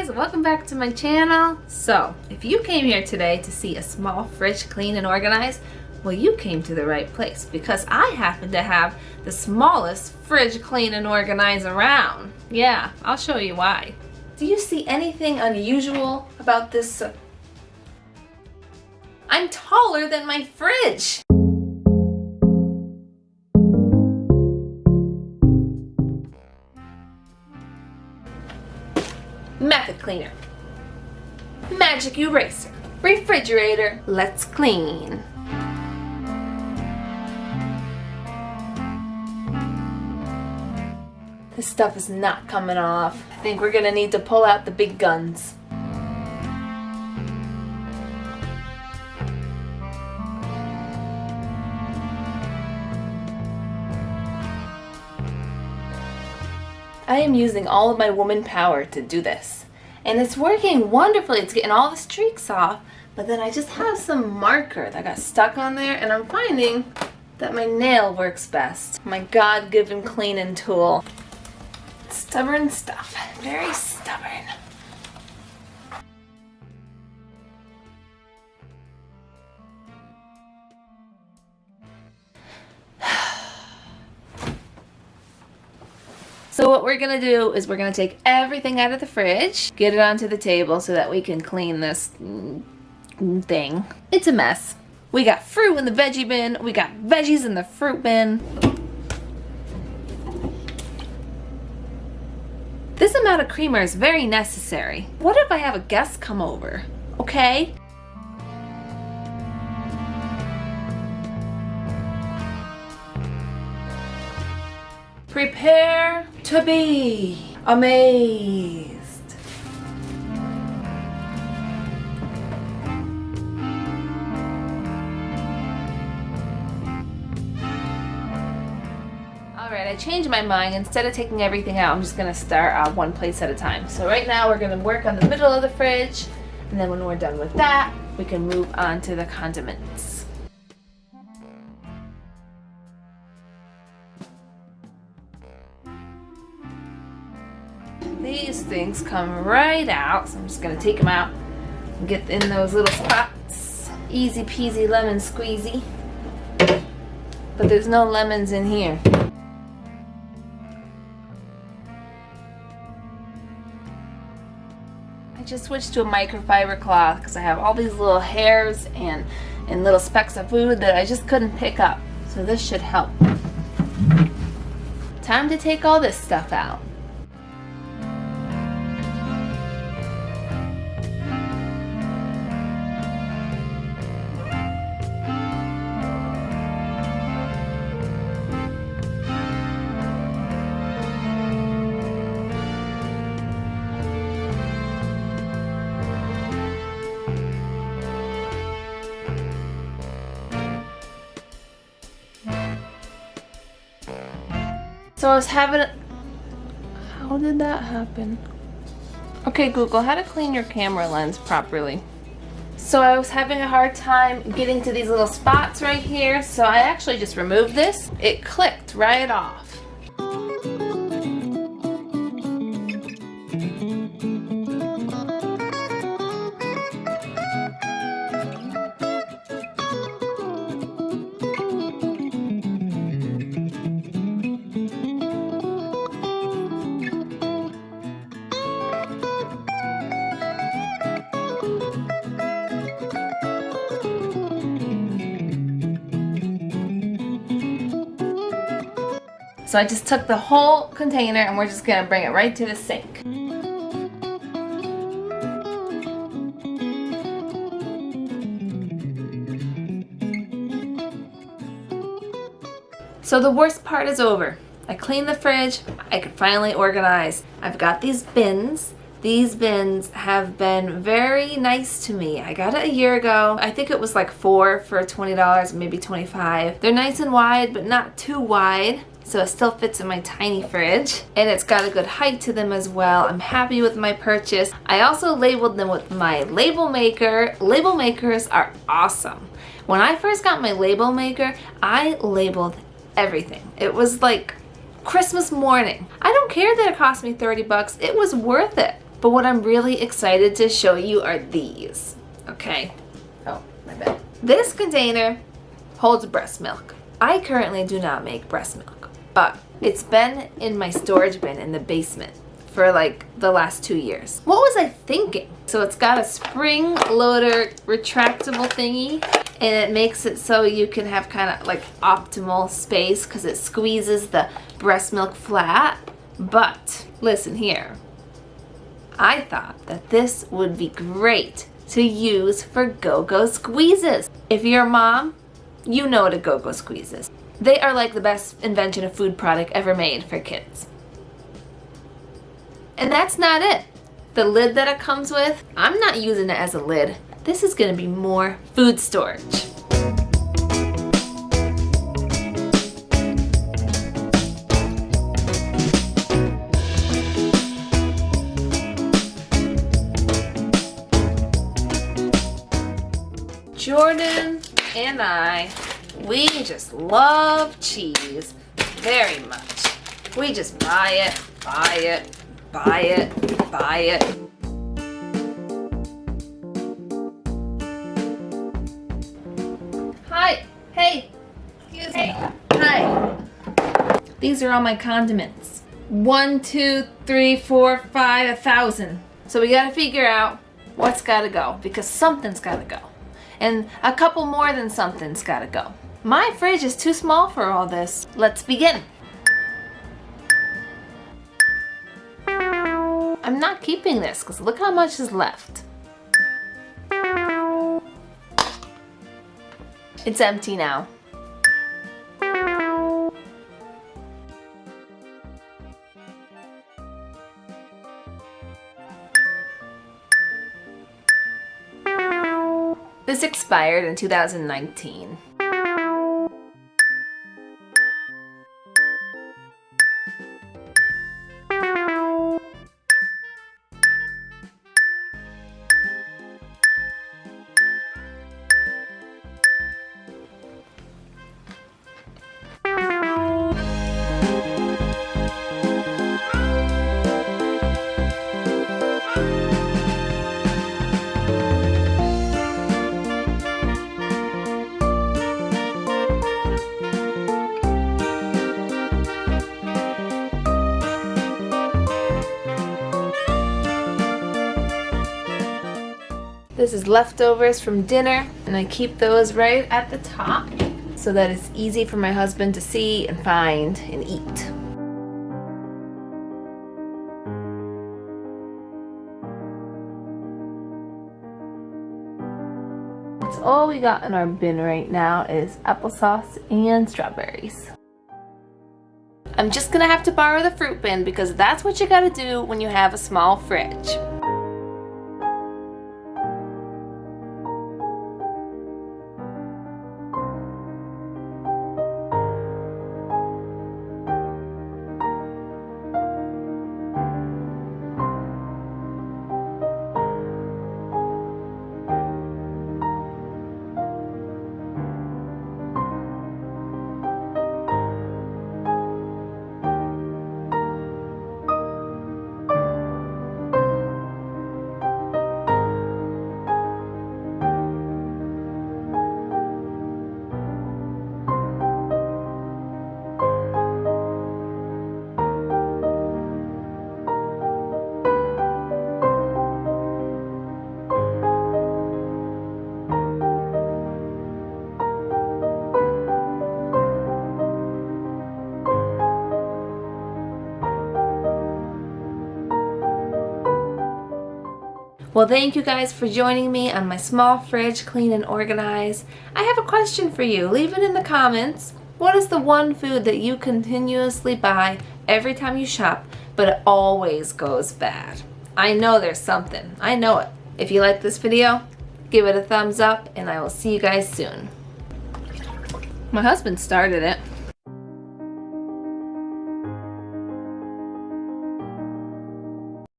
guys, welcome back to my channel. So, if you came here today to see a small fridge clean and organized, well, you came to the right place because I happen to have the smallest fridge clean and organized around. Yeah, I'll show you why. Do you see anything unusual about this? I'm taller than my fridge. Method cleaner, magic eraser, refrigerator, let's clean. This stuff is not coming off. I think we're gonna need to pull out the big guns. I am using all of my woman power to do this. And it's working wonderfully. It's getting all the streaks off. But then I just have some marker that got stuck on there. And I'm finding that my nail works best. My God-given cleaning tool. Stubborn stuff. Very stubborn. So what we're gonna do is we're gonna take everything out of the fridge, get it onto the table so that we can clean this thing. It's a mess. We got fruit in the veggie bin, we got veggies in the fruit bin. This amount of creamer is very necessary. What if I have a guest come over? Okay? Prepare to be amazed. Alright, I changed my mind. Instead of taking everything out, I'm just going to start one place at a time. So right now we're going to work on the middle of the fridge, and then when we're done with that, we can move on to the condiments. These things come right out, so I'm just going to take them out and get in those little spots. Easy peasy lemon squeezy. But there's no lemons in here. I just switched to a microfiber cloth because I have all these little hairs and little specks of food that I just couldn't pick up. So this should help. Time to take all this stuff out. So I was having how did that happen? Okay, Google, how to clean your camera lens properly. So I was having a hard time getting to these little spots right here, so I actually just removed this. It clicked right off. So I just took the whole container and we're just gonna bring it right to the sink. So the worst part is over. I cleaned the fridge, I could finally organize. I've got these bins. These bins have been very nice to me. I got it a year ago. I think it was like $4 for $20, maybe $25. They're nice and wide, but not too wide. So it still fits in my tiny fridge. And it's got a good height to them as well. I'm happy with my purchase. I also labeled them with my label maker. Label makers are awesome. When I first got my label maker, I labeled everything. It was like Christmas morning. I don't care that it cost me 30 bucks. It was worth it. But what I'm really excited to show you are these, okay? Oh, my bad. This container holds breast milk. I currently do not make breast milk, but it's been in my storage bin in the basement for like the last 2 years. What was I thinking? So it's got a spring loader retractable thingy, and it makes it so you can have kind of like optimal space because it squeezes the breast milk flat. But listen here, I thought that this would be great to use for go-go squeezes. If you're a mom, you know what a go-go squeeze is. They are like the best invention of food product ever made for kids. And that's not it. The lid that it comes with, I'm not using it as a lid. This is gonna be more food storage. Jordan and I, we just love cheese very much. We just buy it, buy it, buy it, buy it. Hi, hey, excuse me. Hi. These are all my condiments. 1, 2, 3, 4, 5, 1,000. So we gotta figure out what's gotta go, because something's gotta go. And a couple more than something's gotta go. My fridge is too small for all this. Let's begin. I'm not keeping this because look how much is left. It's empty now. This expired in 2019. This is leftovers from dinner, and I keep those right at the top so that it's easy for my husband to see and find and eat. That's all we got in our bin right now is applesauce and strawberries. I'm just gonna have to borrow the fruit bin because that's what you gotta do when you have a small fridge. Well, thank you guys for joining me on my small fridge, clean and organize. I have a question for you. Leave it in the comments. What is the one food that you continuously buy every time you shop, but it always goes bad? I know there's something. I know it. If you like this video, give it a thumbs up, and I will see you guys soon. My husband started it.